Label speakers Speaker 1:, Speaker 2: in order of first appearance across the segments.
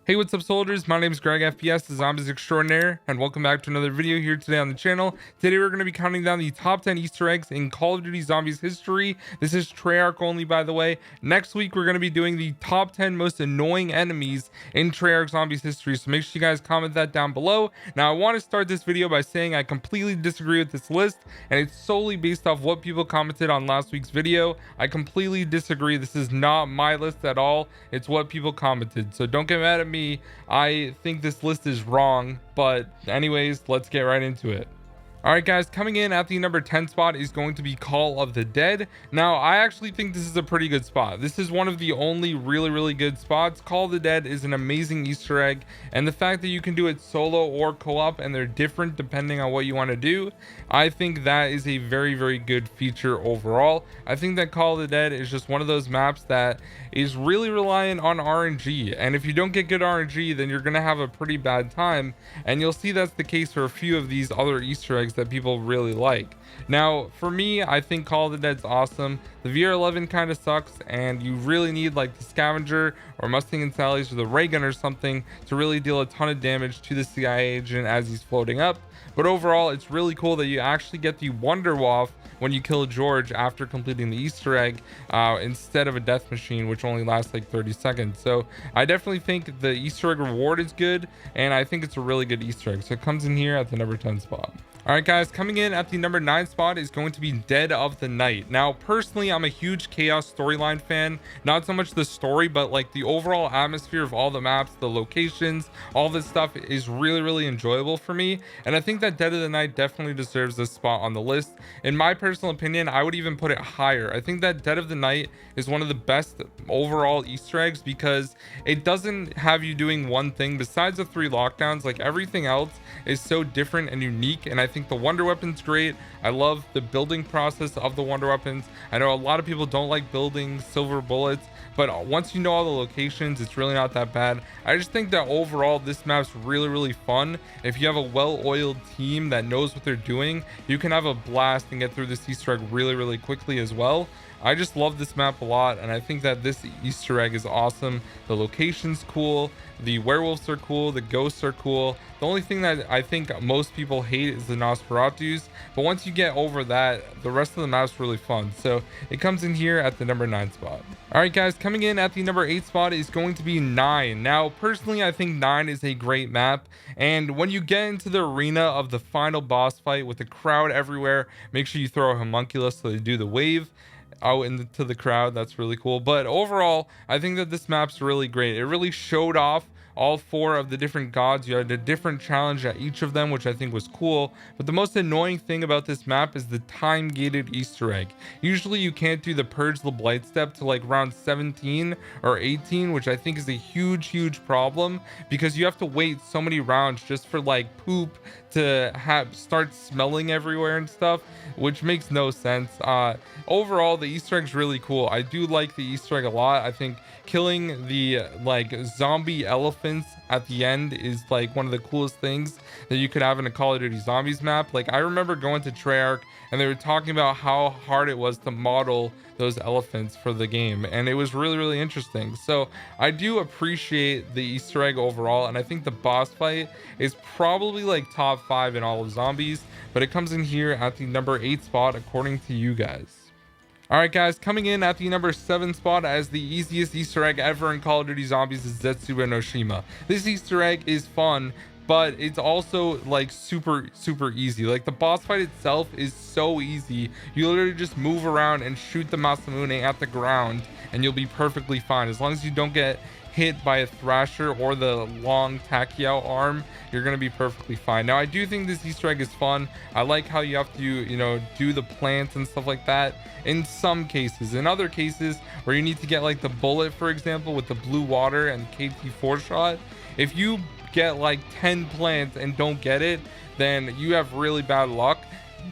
Speaker 1: Hey, what's up soldiers? My name is GregFPS, the Zombies Extraordinaire, and welcome back to another video here today on the channel. Today we're going to be counting down the top 10 Easter eggs in Call of Duty Zombies History. This is Treyarch only, by the way. Next week we're going to be doing the top 10 most annoying enemies in Treyarch Zombies History, so make sure you guys comment that down below. Now I want to start this video by saying I completely disagree with this list, and it's solely based off what people commented on last week's video. I completely disagree. This is not my list at all. It's what people commented, so don't get mad at me. I think this list is wrong, but anyways, let's get right into it. All right, guys, coming in at the number 10 spot is going to be Call of the Dead. Now, I actually think this is a pretty good spot. This is one of the only really good spots. Call of the Dead is an amazing Easter egg, and the fact that you can do it solo or co-op and they're different depending on what you want to do, I think that is a very good feature overall. I think that Call of the Dead is just one of those maps that is really reliant on RNG, and if you don't get good RNG, then you're gonna have a pretty bad time, and you'll see that's the case for a few of these other Easter eggs that people really like. Now for me, I think Call of the Dead's awesome. The VR11 kind of sucks, and you really need like the Scavenger or Mustang and Sally's or the ray gun or something to really deal a ton of damage to the CIA agent as he's floating up. But overall, it's really cool that you actually get the Wonder Waff when you kill George after completing the Easter egg, instead of a death machine, which only lasts like 30 seconds. So I definitely think the Easter egg reward is good, and I think it's a really good Easter egg. So it comes in here at the number 10 spot. All right, guys, coming in at the number 9 spot is going to be Dead of the Night. Now, personally, I'm a huge Chaos storyline fan. Not so much the story, but like the overall atmosphere of all the maps, the locations, all this stuff is really enjoyable for me. And I think that Dead of the Night definitely deserves this spot on the list. In my personal opinion, I would even put it higher. I think that Dead of the Night is one of the best overall Easter eggs because it doesn't have you doing one thing besides the 3 lockdowns. Like everything else is so different and unique, and I think the wonder weapon's great. I love the building process of the wonder weapons. I know a lot of people don't like building silver bullets, but once you know all the locations, it's really not that bad. I just think that overall this map's really fun. If you have a well-oiled team that knows what they're doing, you can have a blast and get through this Easter egg really quickly as well. I just love this map a lot, and I think that this Easter egg is awesome. The location's cool, the werewolves are cool, the ghosts are cool. The only thing that I think most people hate is the Nosferatus, but once you get over that, the rest of the map's really fun. So it comes in here at the number 9 spot. All right, guys, coming in at the number 8 spot is going to be 9. Now, personally, I think 9 is a great map, and when you get into the arena of the final boss fight with the crowd everywhere, make sure you throw a homunculus so they do the wave out into the crowd. That's really cool. But overall, I think that this map's really great. It really showed off all 4 of the different gods. You had a different challenge at each of them, which I think was cool. But the most annoying thing about this map is the time gated Easter egg. Usually you can't do the Purge the Blight step to like round 17 or 18, which I think is a huge problem, because you have to wait so many rounds just for like poop to start smelling everywhere and stuff, which makes no sense. Overall, the Easter egg's really cool. I do like the Easter egg a lot. I think killing the like zombie elephants at the end is like one of the coolest things that you could have in a Call of Duty Zombies map. Like I remember going to Treyarch and they were talking about how hard it was to model those elephants for the game, and it was really interesting. So I do appreciate the Easter egg overall, and I think the boss fight is probably like top 5 in all of Zombies, but it comes in here at the number 8 spot according to you guys. All right, guys, coming in at the number 7 spot as the easiest Easter egg ever in Call of Duty Zombies is Zetsu and Noshima. This Easter egg is fun, but it's also like super easy. Like the boss fight itself is so easy. You literally just move around and shoot the Masamune at the ground and you'll be perfectly fine. As long as you don't get hit by a Thrasher or the long Takiao arm, you're gonna be perfectly fine. Now I do think this Easter egg is fun. I like how you have to, you know, do the plants and stuff like that in some cases. In other cases where you need to get like the bullet, for example, with the blue water and KT4 shot, if you get like 10 plants and don't get it, then you have really bad luck.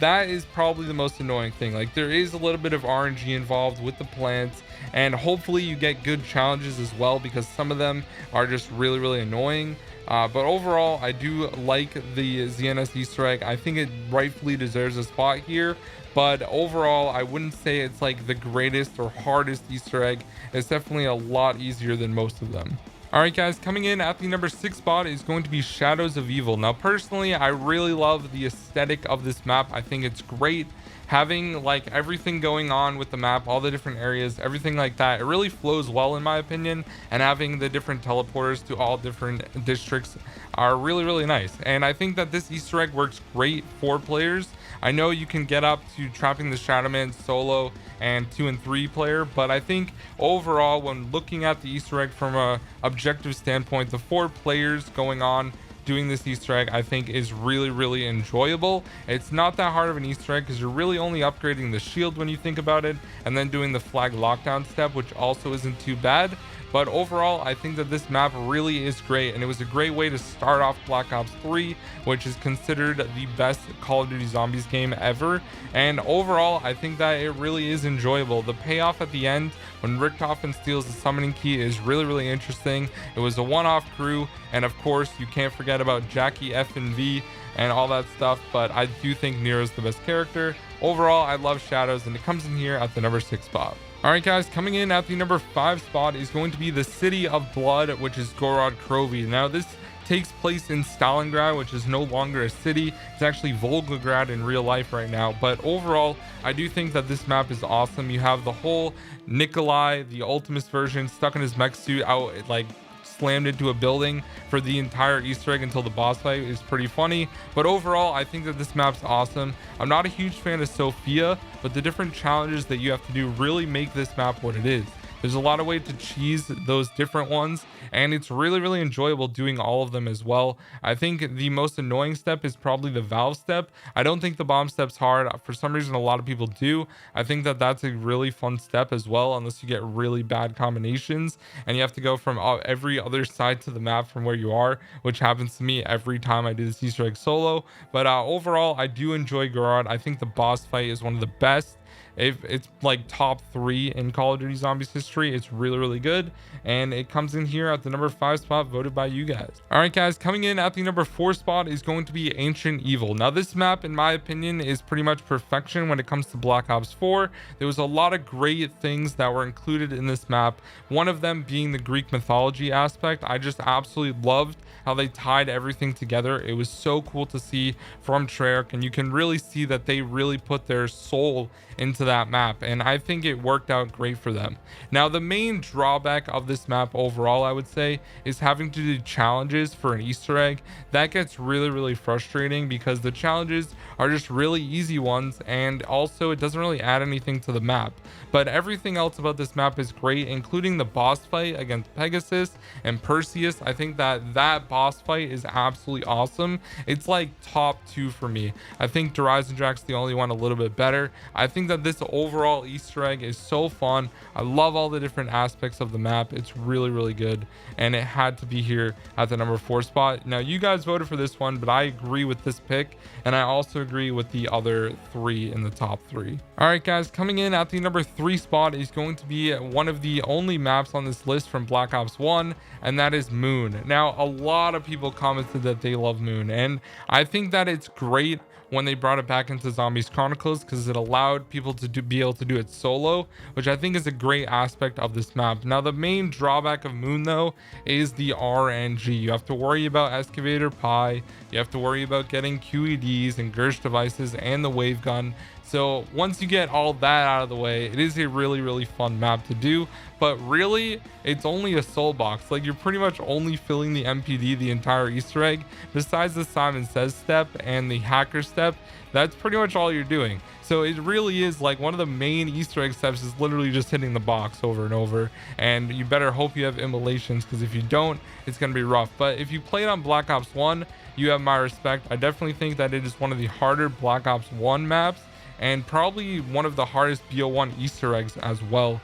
Speaker 1: That is probably the most annoying thing. Like there is a little bit of RNG involved with the plants, and hopefully you get good challenges as well, because some of them are just really annoying. But overall, I do like the ZNS Easter egg. I think it rightfully deserves a spot here, but overall I wouldn't say it's like the greatest or hardest Easter egg. It's definitely a lot easier than most of them. All right, guys, coming in at the number 6 spot is going to be Shadows of Evil. Now, personally, I really love the aesthetic of this map. I think it's great having like everything going on with the map, all the different areas, everything like that. It really flows well in my opinion, and having the different teleporters to all different districts are really nice. And I think that this Easter egg works great for players. I know you can get up to trapping the Shadowman solo and 2 and 3 player, but I think overall, when looking at the Easter egg from a objective standpoint, the 4 players going on doing this Easter egg I think is really enjoyable. It's not that hard of an Easter egg because you're really only upgrading the shield when you think about it, and then doing the flag lockdown step, which also isn't too bad. But overall, I think that this map really is great, and it was a great way to start off Black Ops 3, which is considered the best Call of Duty Zombies game ever. And overall, I think that it really is enjoyable. The payoff at the end when Richtofen steals the summoning key is really interesting. It was a one-off crew, and of course, you can't forget about Jackie F and V and all that stuff, but I do think Nero is the best character. Overall, I love Shadows, and it comes in here at the number 6 spot. All right, guys, coming in at the number 5 spot is going to be the City of Blood, which is Gorod Krovi. Now, this takes place in Stalingrad, which is no longer a city. It's actually Volgograd in real life right now. But overall, I do think that this map is awesome. You have the whole Nikolai, the Ultimus version, stuck in his mech suit out, like slammed into a building for the entire Easter egg until the boss fight is pretty funny. But overall, I think that this map's awesome. I'm not a huge fan of Sophia, but the different challenges that you have to do really make this map what it is. There's a lot of ways to cheese those different ones, and it's really enjoyable doing all of them as well. I think the most annoying step is probably the valve step. I don't think the bomb step's hard. For some reason, a lot of people do. I think that that's a really fun step as well, unless you get really bad combinations and you have to go from every other side to the map from where you are, which happens to me every time I do this Easter egg solo. But overall, I do enjoy Gorod. I think the boss fight is one of the best. If it's like top 3 in Call of Duty Zombies history, it's really good, and it comes in here at the number 5 spot, voted by you guys. All right, guys, coming in at the number 4 spot is going to be Ancient Evil. Now, this map, in my opinion, is pretty much perfection when it comes to Black Ops 4. There was a lot of great things that were included in this map, one of them being the Greek mythology aspect. I just absolutely loved how they tied everything together. It was so cool to see from Treyarch, and you can really see that they really put their soul into that map, and I think it worked out great for them. Now, the main drawback of this map overall, I would say, is having to do challenges for an Easter egg. That gets really frustrating because the challenges are just really easy ones, and also it doesn't really add anything to the map. But everything else about this map is great, including the boss fight against Pegasus and Perseus. I think that boss fight is absolutely awesome. It's like top 2 for me. I think Derisendracht's the only one a little bit better. I think that this overall Easter egg is so fun. I love all the different aspects of the map. It's really good, and it had to be here at the number 4 spot. Now, you guys voted for this one, but I agree with this pick, and I also agree with the other 3 in the top 3. All right, guys, coming in at the number 3 spot is going to be one of the only maps on this list from Black Ops 1, and that is Moon. Now, a lot of people commented that they love Moon, and I think that it's great when they brought it back into Zombies Chronicles because it allowed people to be able to do it solo, which I think is a great aspect of this map. Now, the main drawback of Moon, though, is the RNG. You have to worry about Excavator Pi, you have to worry about getting QEDs and Gersh devices and the wave gun. So once you get all that out of the way, it is a really fun map to do. But really, it's only a soul box. Like, you're pretty much only filling the MPD the entire Easter egg. Besides the Simon Says step and the hacker step, that's pretty much all you're doing. So it really is like one of the main Easter egg steps is literally just hitting the box over and over. And you better hope you have immolations, because if you don't, it's going to be rough. But if you played on Black Ops 1, you have my respect. I definitely think that it is one of the harder Black Ops 1 maps, and probably one of the hardest BO1 Easter eggs as well.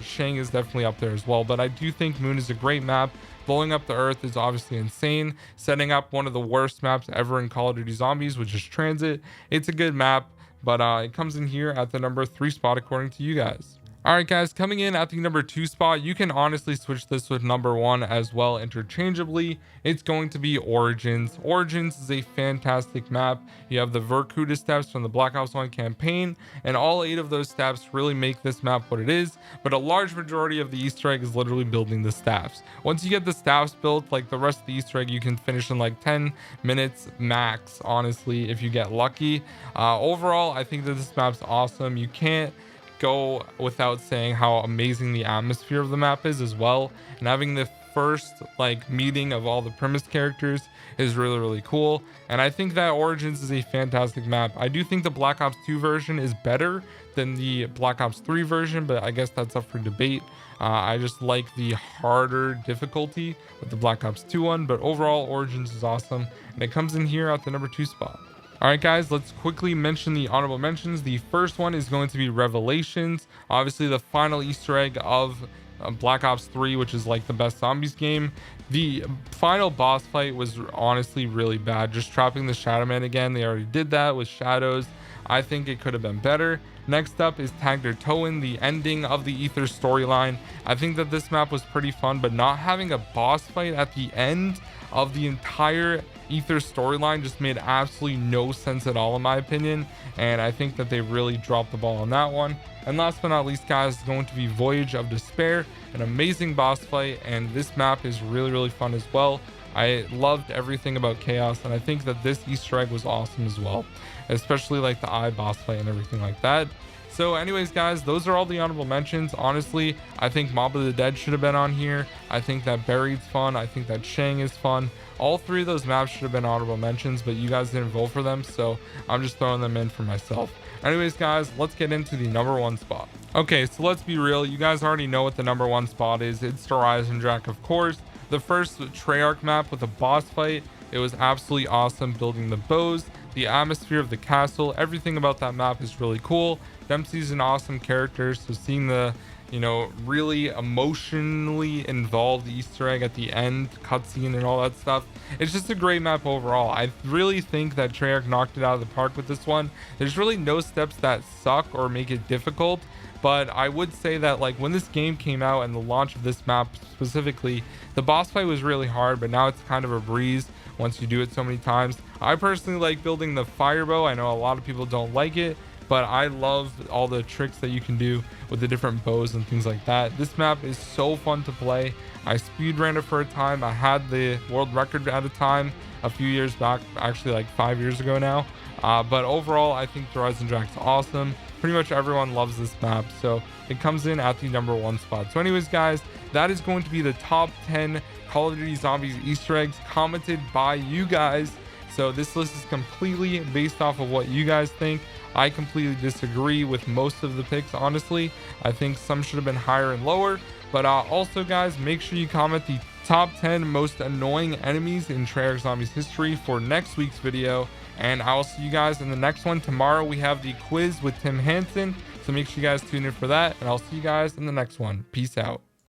Speaker 1: Shang is definitely up there as well, but I do think Moon is a great map. Blowing up the Earth is obviously insane. Setting up one of the worst maps ever in Call of Duty Zombies, which is Transit. It's a good map, but it comes in here at the number 3 spot according to you guys. All right, guys, coming in at the number 2 spot, you can honestly switch this with number 1 as well interchangeably. It's going to be Origins. Origins is a fantastic map. You have the Verkuda steps from the Black Ops 1 campaign, and all 8 of those steps really make this map what it is, but a large majority of the Easter egg is literally building the staffs. Once you get the staffs built, like the rest of the Easter egg, you can finish in like 10 minutes max, honestly, if you get lucky. Overall, I think that this map's awesome. You can't go without saying how amazing the atmosphere of the map is as well, and having the first like meeting of all the premise characters is really cool. And I think that Origins is a fantastic map. I do think the Black Ops 2 version is better than the Black Ops 3 version, but I guess that's up for debate. I just like the harder difficulty with the Black Ops 2 one, but overall Origins is awesome, and it comes in here at the number 2 spot. All right, guys, let's quickly mention the honorable mentions. The first one is going to be Revelations, obviously the final Easter egg of Black Ops 3, which is like the best zombies game. The final boss fight was honestly really bad, just trapping the Shadow Man again. They already did that with Shadows. I think it could have been better. Next up is Tagder Towen, the ending of the Ether storyline. I think that this map was pretty fun, but not having a boss fight at the end of the entire Ether storyline just made absolutely no sense at all in my opinion, and I think that they really dropped the ball on that one. And last but not least, guys, is going to be Voyage of Despair, an amazing boss fight, and this map is really fun as well. I loved everything about Chaos, and I think that this Easter egg was awesome as well, especially like the Eye boss fight and everything like that. So anyways, guys, those are all the honorable mentions. Honestly, I think Mob of the Dead should have been on here. I think that Buried's fun. I think that Shang is fun. All 3 of those maps should have been honorable mentions, but you guys didn't vote for them, so I'm just throwing them in for myself. Anyways, guys, let's get into the number 1 spot. Okay, so let's be real. You guys already know what the number 1 spot is. It's Horizon Jack, of course. The first Treyarch map with a boss fight. It was absolutely awesome, building the bows, the atmosphere of the castle. Everything about that map is really cool. Dempsey's an awesome character, so seeing the really emotionally involved Easter egg at the end, cutscene and all that stuff, it's just a great map overall. I really think that Treyarch knocked it out of the park with this one. There's really no steps that suck or make it difficult, but I would say that like when this game came out and the launch of this map specifically, the boss fight was really hard, but now it's kind of a breeze once you do it so many times. I personally like building the fire bow. I know a lot of people don't like it, but I love all the tricks that you can do with the different bows and things like that. This map is so fun to play. I speed ran it for a time. I had the world record at a time a few years back, actually like 5 years ago now. But overall, I think Horizon Jack's awesome. Pretty much everyone loves this map, so it comes in at the number 1 spot. So anyways, guys, that is going to be the top 10 Call of Duty Zombies Easter eggs commented by you guys. So this list is completely based off of what you guys think. I completely disagree with most of the picks, honestly. I think some should have been higher and lower. But also, guys, make sure you comment the top 10 most annoying enemies in Treyarch Zombies History for next week's video. And I will see you guys in the next one. Tomorrow we have the quiz with Tim Hansen, so make sure you guys tune in for that. And I'll see you guys in the next one. Peace out.